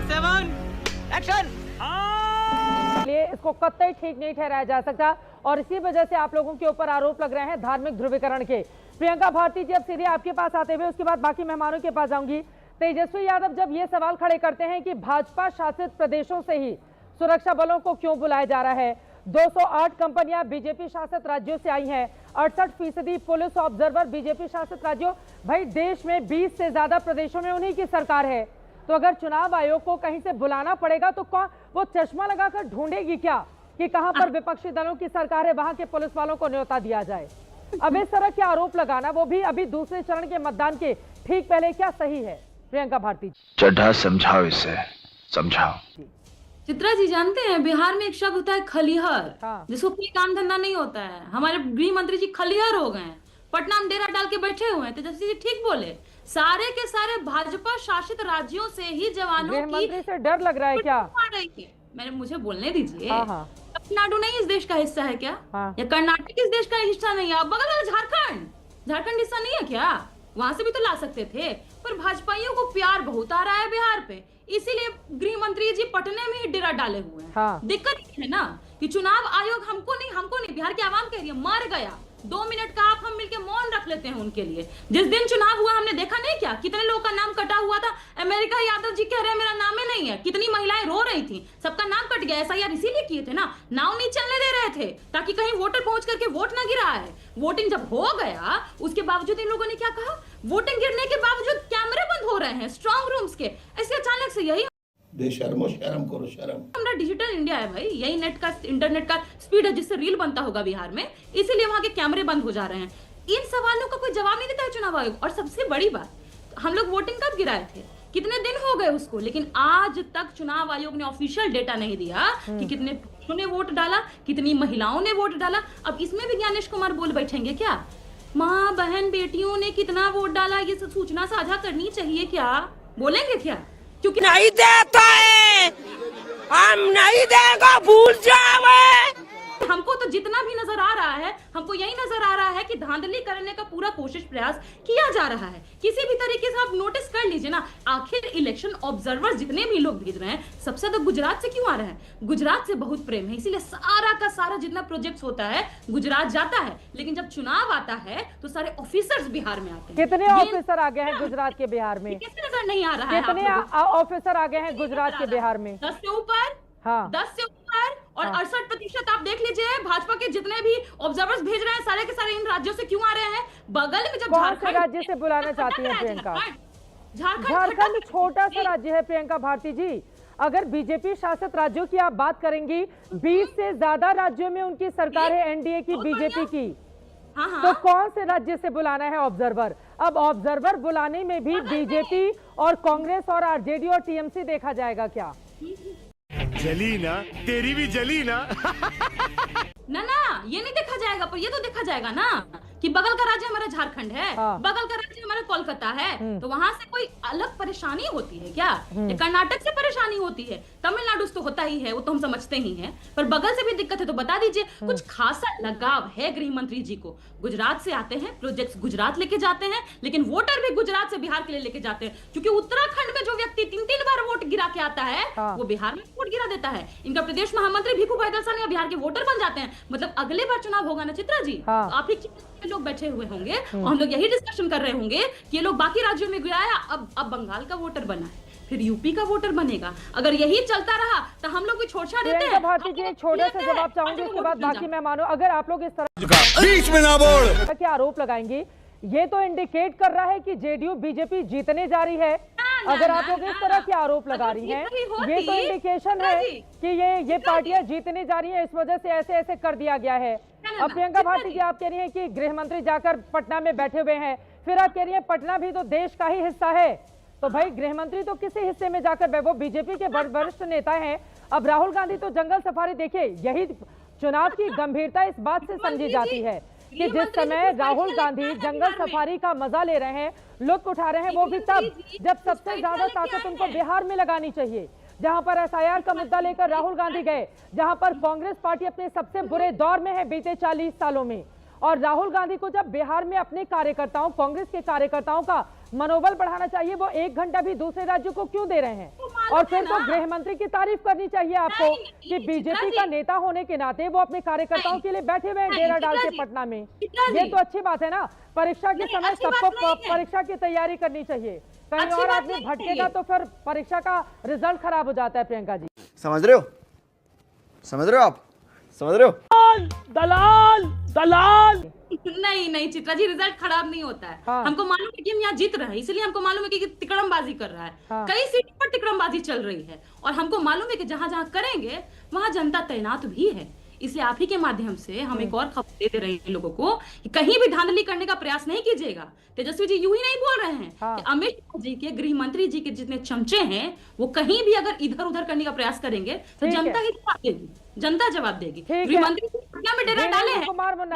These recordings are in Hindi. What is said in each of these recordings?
7 एक्शन। इसको कतई ठीक नहीं ठहराया जा सकता और इसी वजह से आप लोगों के ऊपर आरोप लग रहे हैं धार्मिक ध्रुवीकरण के। प्रियंका भारती जी, अब सीधे आपके पास आते हुए उसके बाद बाकी मेहमानों के पास जाऊंगी। तेजस्वी यादव जब ये सवाल खड़े करते हैं कि भाजपा शासित प्रदेशों से ही सुरक्षा बलों को क्यों बुलाया जा रहा है, 208 कंपनियां बीजेपी शासित राज्यों से आई हैं, 68% पुलिस ऑब्जर्वर बीजेपी शासित राज्यों। भाई देश में 20 से ज्यादा प्रदेशों में उन्हीं की सरकार है, तो अगर चुनाव आयोग को कहीं से बुलाना पड़ेगा तो कौन वो चश्मा लगाकर ढूंढेगी क्या कि कहां पर विपक्षी दलों की सरकार है, वहां के पुलिस वालों को न्योता दिया जाए। अब इस तरह के आरोप लगाना, वो भी अभी दूसरे चरण के मतदान के ठीक पहले, क्या सही है? प्रियंका भारती चड्ढा समझाओ, इसे समझाओ। चित्रा जी जानते हैं बिहार में एक शब्द होता है खलिहर, जिसको कोई काम धंधा नहीं होता है। हमारे गृह मंत्री जी खलिहर हो गए हैं, पटना में डेरा डाल के बैठे हुए हैं। तेजस्वी जी ठीक बोले, सारे के सारे भाजपा शासित राज्यों से ही जवानों की से डर लग रहा है क्या? मुझे बोलने दीजिए। तमिलनाडु नहीं इस देश का हिस्सा है क्या? या कर्नाटक इस देश का हिस्सा नहीं है? बगल वाला झारखंड हिस्सा नहीं है क्या? वहां से भी तो ला सकते थे। पर भाजपाइयों को प्यार बहुत आ रहा है बिहार पे, इसीलिए गृह मंत्री जी पटने में ही डेरा डाले हुए हैं। दिक्कत ये है ना कि चुनाव आयोग हमको नहीं बिहार की आवाम कह रही है मर गया। 2 मिनट का आप हम मिलके मौन रख लेते हैं उनके लिए। जिस दिन चुनाव हुआ हमने देखा नहीं क्या, कितने लोगों का नाम कटा हुआ था। अमेरिका यादव जी कह रहे हैं मेरा नाम ही नहीं है, कितनी महिलाएं रो रही थी, सबका नाम कट गया। एसआईआर इसीलिए किए थे ना, नाव नहीं चलने दे रहे थे ताकि कहीं वोटर पहुंच करके वोट ना गिरा है। वोटिंग जब हो गया उसके बावजूद इन लोगों ने क्या कहा, वोटिंग गिरने के बावजूद कैमरे बंद हो रहे हैं स्ट्रॉन्ग रूम्स के। ऐसे अचानक से यही बेशर्मो, शर्म करो शर्म। हमारा डिजिटल इंडिया है भाई, यही इंटरनेट का स्पीड है जिससे रील बनता होगा बिहार में, इसीलिए वहां के कैमरे बंद हो जा रहे हैं। इन सवालों का कोई जवाब नहीं देता है चुनाव आयोग। और सबसे बड़ी बात, हम लोग वोटिंग कब गिराए थे, कितने दिन हो गए उसको, लेकिन आज तक चुनाव आयोग ने ऑफिशियल डेटा नहीं दिया कि कितने पुरुषों ने वोट डाला, कितनी महिलाओं ने वोट डाला। अब इसमें भी ज्ञानेश कुमार बोल बैठेंगे क्या? माँ बहन बेटियों ने कितना वोट डाला ये सूचना साझा करनी चाहिए क्या? बोलेंगे क्या? क्योंकि नहीं देता है, हम नहीं देगा, भूल जाओ। हमको तो जितना भी नजर आ रहा है, हमको यही नजर आ रहा है कि धांधली करने का पूरा कोशिश प्रयास किया जा रहा है। किसी भी तरीके से आप नोटिस कर लीजिए ना, आखिर इलेक्शन ऑब्जर्वर जितने भी लोग भेज रहे हैं सबसे तो गुजरात से क्यों आ रहे हैं? गुजरात से बहुत प्रेम है, इसीलिए सारा का सारा जितना प्रोजेक्ट होता है गुजरात जाता है। लेकिन जब चुनाव आता है तो सारे ऑफिसर्स बिहार में आते हैं। कितने ऑफिसर आ गए हैं गुजरात के बिहार में? कैसे नजर नहीं आ रहा है? कितने ऑफिसर आ गए हैं गुजरात के बिहार में? 10 से ऊपर। 10 से ऊपर। और 68% आप देख लीजिए भाजपा के जितने भी ऑब्जर्वर्स भेज रहे हैं सारे के सारे इन राज्यों से क्यों आ रहे हैं? बगल में जब झारखंड राज्य से बुलाना चाहती है प्रियंका? झारखंड छोटा सा राज्य है प्रियंका भारती जी। अगर बीजेपी शासित राज्यों की आप बात करेंगी, 20 से ज्यादा राज्यों में उनकी सरकार है, एनडीए की, बीजेपी की। तो कौन से राज्य से बुलाना है ऑब्जर्वर? अब ऑब्जर्वर बुलाने में भी बीजेपी और कांग्रेस और आरजेडी और टीएमसी देखा जाएगा क्या? जली ना, तेरी भी जली ना। ना ये नहीं देखा जाएगा, पर ये तो देखा जाएगा ना कि बगल का राज्य हमारा झारखंड है, बगल का राज्य हमारा कोलकाता है, तो वहां से कोई अलग परेशानी होती है क्या? कर्नाटक से परेशानी होती है, तमिलनाडु से तो होता ही है, वो तो हम समझते ही हैं, पर बगल से भी दिक्कत है तो बता दीजिए। कुछ खासा लगाव है गृह मंत्री जी को, गुजरात से आते हैं, प्रोजेक्ट्स गुजरात लेके जाते हैं, लेकिन वोटर भी गुजरात से बिहार के लिए लेके जाते हैं, क्योंकि उत्तराखंड में जो व्यक्ति 3-3 बार वोट गिरा के आता है वो बिहार में वोट गिरा देता है। इनका प्रदेश महामंत्री भिखू भाई साहब बिहार के वोटर बन जाते हैं। मतलब अगले बार चुनाव होगा ना चित्रा जी, आप ही लोग बैठे हुए होंगे और हम लोग यही डिस्कशन कर रहे होंगे कि ये लोग बाकी राज्यों में गया है, अब बंगाल का वोटर बना है, फिर यूपी का वोटर बनेगा। अगर यही चलता रहा तो हम लोग भी छोड़ देते हैं। भारती जी एक छोटा सा जवाब चाहूंगी, उसके बाद बाकी मेहमानों। अगर आप लोग इस तरह बीच में ना बोल के आरोप लगाएंगे, ये तो इंडिकेट कर रहा है कि जेडीयू बीजेपी जीतने जा रही है। अगर आप लोग इस तरह के आरोप लगा रही हैं, ये तो इंडिकेशन है कि ये पार्टियां जीतने जा रही है, इस वजह से ऐसे ऐसे कर दिया गया है। अब प्रियंका भारती जी आप कह रही हैं कि गृह मंत्री जाकर पटना में बैठे हुए हैं, फिर आप कह रही हैं पटना भी तो देश का ही हिस्सा है। तो भाई गृह मंत्री तो किसी हिस्से में जाकर, वो बीजेपी के वरिष्ठ नेता हैं। अब राहुल गांधी तो जंगल सफारी, देखिए यही चुनाव की गंभीरता इस बात से समझी जाती है कि जिस समय राहुल गांधी जंगल सफारी का मजा ले रहे हैं, लुत्फ उठा रहे हैं, वो भी तब जब सबसे ज्यादा ताकत उनको बिहार में लगानी चाहिए, जहां पर एसआईआर का मुद्दा लेकर राहुल गांधी गए, जहां पर कांग्रेस पार्टी अपने सबसे बुरे दौर में है बीते 40 सालों में। और राहुल गांधी को जब बिहार में अपने कार्यकर्ताओं, कांग्रेस के कार्यकर्ताओं का मनोबल बढ़ाना चाहिए। वो 1 घंटा भी दूसरे राज्यों को क्यों दे रहे हैं? और फिर तो गृह मंत्री की तारीफ करनी चाहिए आपको कि बीजेपी का नेता होने के नाते वो अपने कार्यकर्ताओं के लिए बैठे हुए हैं डेरा डाल के पटना में। ये तो अच्छी बात है ना। परीक्षा के समय सबको परीक्षा की तैयारी करनी चाहिए। कहीं और आदमी भटकेगा तो फिर परीक्षा का रिजल्ट खराब हो जाता है। प्रियंका जी समझ रहे हो? समझ रहे हो आप? समझ रहे हो? दलाल दलाल। नहीं चित्रा जी, रिजल्ट खराब नहीं होता है। हाँ। हमको मालूम है कि हम यहाँ जीत रहे हैं, इसलिए हमको मालूम है कि तिकड़मबाजी कर रहा है। हाँ। कई सीटों पर तिकड़मबाजी चल रही है और हमको मालूम है कि जहां जहां करेंगे वहां जनता तैनात भी है। इसलिए आप ही के माध्यम से हम एक और खबर दे रहे हैं लोगों को कि कहीं भी धांधली करने का प्रयास नहीं कीजिएगा। तेजस्वी जी यूं ही नहीं बोल रहे हैं कि अमित शाह जी के, गृह मंत्री जी के जितने चमचे हैं वो कहीं भी अगर इधर उधर करने का प्रयास करेंगे तो जनता ही जवाब देगी, जनता जवाब देगी। गृह मंत्री पटना में डेरा डाले हैं,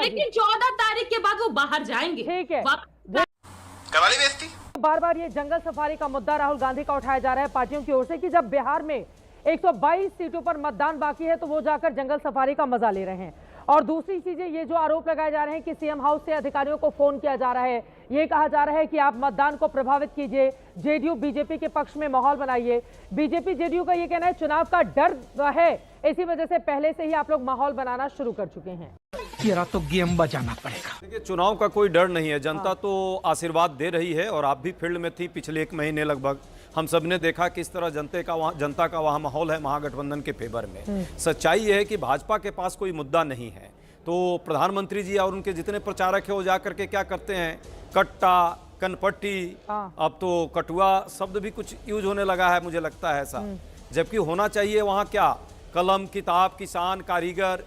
लेकिन 14 तारीख के बाद वो बाहर जाएंगे। ठीक है। कवाली बेइज्जती। बार बार ये जंगल सफारी का मुद्दा राहुल गांधी का उठाया जा रहा है पार्टियों की ओर से कि जब बिहार में 122 सीटों पर मतदान बाकी है तो वो जाकर जंगल सफारी का मजा ले रहे हैं। और दूसरी चीजें, ये जो आरोप लगाए जा रहे हैं कि सीएम हाउस से अधिकारियों को फोन किया जा रहा है, ये कहा जा रहा है कि आप मतदान को प्रभावित कीजिए, जेडीयू बीजेपी के पक्ष में माहौल बनाइए। बीजेपी जेडीयू का ये कहना है चुनाव का डर है, इसी वजह से पहले से ही आप लोग माहौल बनाना शुरू कर चुके हैं। तेरा तो गेम बजाना पड़ेगा। देखिए, चुनाव का कोई डर नहीं है, जनता तो आशीर्वाद दे रही है। और आप भी फील्ड में थी पिछले 1 महीने लगभग, हम सब ने देखा किस तरह जनता का वहाँ माहौल है महागठबंधन के फेवर में। सच्चाई ये है कि भाजपा के पास कोई मुद्दा नहीं है, तो प्रधानमंत्री जी और उनके जितने प्रचारक है वो जा करके क्या करते हैं, कट्टा, कनपट्टी, अब तो कटुआ शब्द भी कुछ यूज होने लगा है, मुझे लगता है ऐसा। जबकि होना चाहिए वहाँ क्या, कलम, किताब, किसान, कारीगर,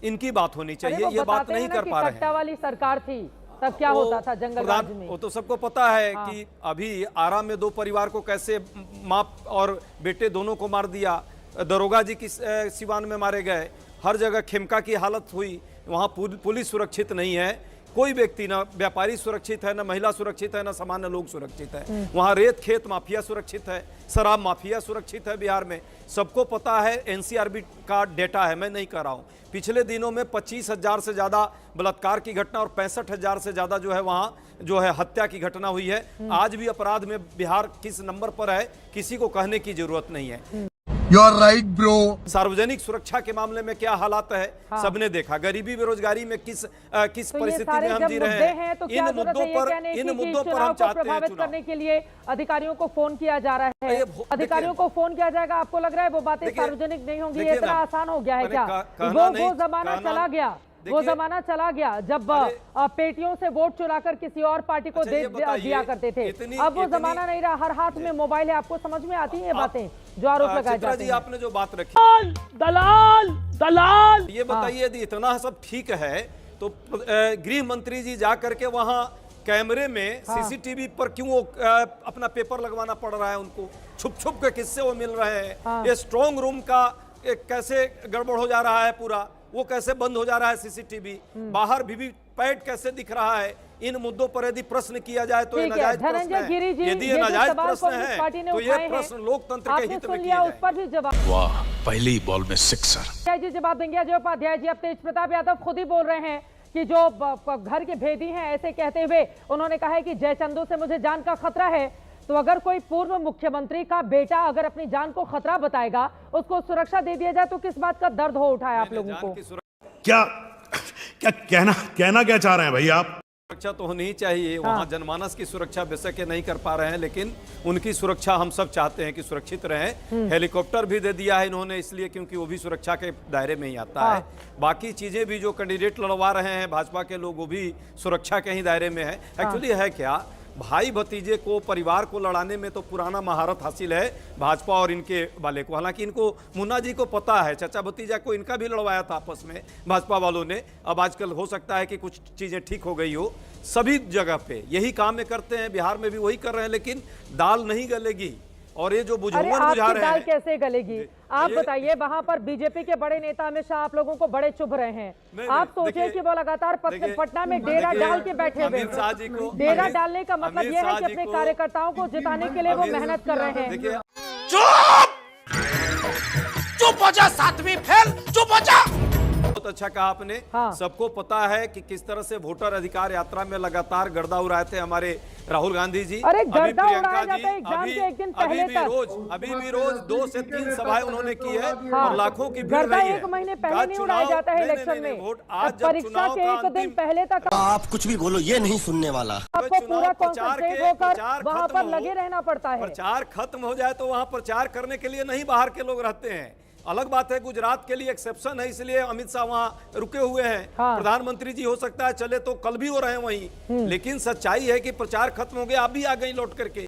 इनकी बात होनी चाहिए। ये बात नहीं कर पा रहे हैं। कट्टा वाली सरकार थी तब क्या होता था जंगल राज में, वो तो सबको पता है कि अभी आरा में 2 परिवार को कैसे माँ और बेटे दोनों को मार दिया, दरोगा जी की सिवान में मारे गए, हर जगह खेमका की हालत हुई, वहाँ पुलिस सुरक्षित नहीं है, कोई व्यक्ति, ना व्यापारी सुरक्षित है, ना महिला सुरक्षित है, ना सामान्य लोग सुरक्षित है। वहाँ रेत खेत माफिया सुरक्षित है, शराब माफिया सुरक्षित है बिहार में, सबको पता है। एनसीआरबी का डेटा है, मैं नहीं कह रहा हूँ। पिछले दिनों में 25,000 से ज़्यादा बलात्कार की घटना और 65,000 से ज़्यादा जो है वहाँ जो है हत्या की घटना हुई है। आज भी अपराध में बिहार किस नंबर पर है किसी को कहने की जरूरत नहीं है। You are right, bro. सार्वजनिक सुरक्षा के मामले में क्या हालात है, सबने देखा। गरीबी बेरोजगारी में किस परिस्थिति में हम जी रहे हैं, इन मुद्दों पर हम चाहते हैं चुनाव करने के लिए अधिकारियों को फोन किया जा रहा है। अधिकारियों को फोन किया जाएगा, आपको लग रहा है वो बातें सार्वजनिक नहीं होंगी? ये इतना आसान हो गया है क्या? वो जमाना चला गया, वो जमाना चला गया जब पेटियों से वोट चुराकर किसी और पार्टी को दे दिया करते थे। अब वो जमाना नहीं रहा, हर हाथ में मोबाइल है। आपको समझ में आती है ये बातें जो आरोप लगाए जाते हैं? आपने जो बात रखी, दलाल दलाल, ये बताइए यदि इतना सब ठीक है तो गृह मंत्री जी जा करके वहां कैमरे में सीसीटीवी पर क्यों वो अपना पेपर लगवाना पड़ रहा है उनको? छुप छुप के किससे वो मिल रहे हैं? ये स्ट्रॉन्ग रूम का कैसे गड़बड़ हो जा रहा है पूरा, वो कैसे बंद हो जा रहा है सीसीटीवी, बाहर वीवीपैट कैसे दिख रहा है? इन मुद्दों पर यदि प्रश्न किया जाए तो ये नाजायज प्रश्न है। यदि ये नाजायज प्रश्न है तो ये प्रश्न लोकतंत्र के हित में किया उस पर भी जवाब। वाह, पहली बॉल में सिक्सर। जी जवाब देंगे अजय उपाध्याय जी। अब तेज प्रताप यादव खुद ही बोल रहे हैं कि जो घर के भेदी हैं, ऐसे कहते हुए उन्होंने कहा है कि जयचंदू से मुझे जान का खतरा है। तो अगर कोई पूर्व मुख्यमंत्री का बेटा अगर अपनी जान को खतरा बताएगा, उसको सुरक्षा दे दिया जाए, तो किस बात का दर्द हो उठा है आप लोगों को? क्या कहना क्या चाह रहे हैं भाई आप? सुरक्षा तो होनी ही चाहिए। वहाँ जनमानस की सुरक्षा बेशक नहीं कर पा रहे हैं, लेकिन उनकी सुरक्षा हम सब चाहते हैं कि सुरक्षित रहें। हेलीकॉप्टर भी दे दिया है इन्होंने, इसलिए क्योंकि वो भी सुरक्षा के दायरे में ही आता है। बाकी चीजें भी जो कैंडिडेट लड़वा रहे हैं भाजपा के लोग, वो भी सुरक्षा के ही दायरे में है। एक्चुअली है क्या, भाई भतीजे को, परिवार को लड़ाने में तो पुराना महारत हासिल है भाजपा और इनके वाले को। हालांकि इनको, मुन्ना जी को पता है, चाचा भतीजा को इनका भी लड़वाया था आपस में भाजपा वालों ने। अब आजकल हो सकता है कि कुछ चीजें ठीक हो गई हो। सभी जगह पे यही काम करते हैं, बिहार में भी वही कर रहे हैं, लेकिन दाल नहीं गलेगी। और ये जो बुझावन बुझा रहे हैं, कैसे गलेगी? आप बताइए, वहां पर बीजेपी के बड़े नेता अमित शाह आप लोगों को बड़े चुभ रहे हैं। आप सोचिए कि वो लगातार पटना में डेरा डाल के बैठे हुए हैं। डेरा डालने का मतलब ये है कि अपने कार्यकर्ताओं को जिताने के लिए वो मेहनत कर रहे हैं। चुप हो जा, 7वीं फेल, चुप हो जा। बहुत अच्छा कहा आपने। हाँ। सबको पता है कि किस तरह से वोटर अधिकार यात्रा में लगातार गर्दा उड़ाए थे हमारे राहुल गांधी जी। अरे अभी गर्दा प्रियंका उड़ाया जी जाता है एग्जाम के एक दिन पहले तक। अभी भी रोज 2 से 3 सभाएं उन्होंने की है हाँ। और लाखों की भीड़ गर्दा रही है। एक महीने पहले नहीं उड़ाया जाता है इलेक्शन में, वोट आज जब परीक्षा चुनाव के का एक दिन अंतिम पहले तक आप कुछ भी बोलो, ये नहीं सुनने वाला। आपको पूरा प्रचार कॉन्सेंट्रेट के- होकर प्रचार वहां खत्म पर हो- लगे रहना पड़ता है। प्रचार खत्म हो जाए तो वहां प्रचार करने के लिए नहीं बाहर के लोग रहते हैं। अलग बात है गुजरात के लिए एक्सेप्शन है, इसलिए अमित शाह वहां रुके हुए हैं। हाँ। प्रधानमंत्री जी हो सकता है चले तो कल भी हो रहे हैं वहीं, लेकिन सच्चाई है कि प्रचार खत्म हो गया, आप भी आ गई लौट करके।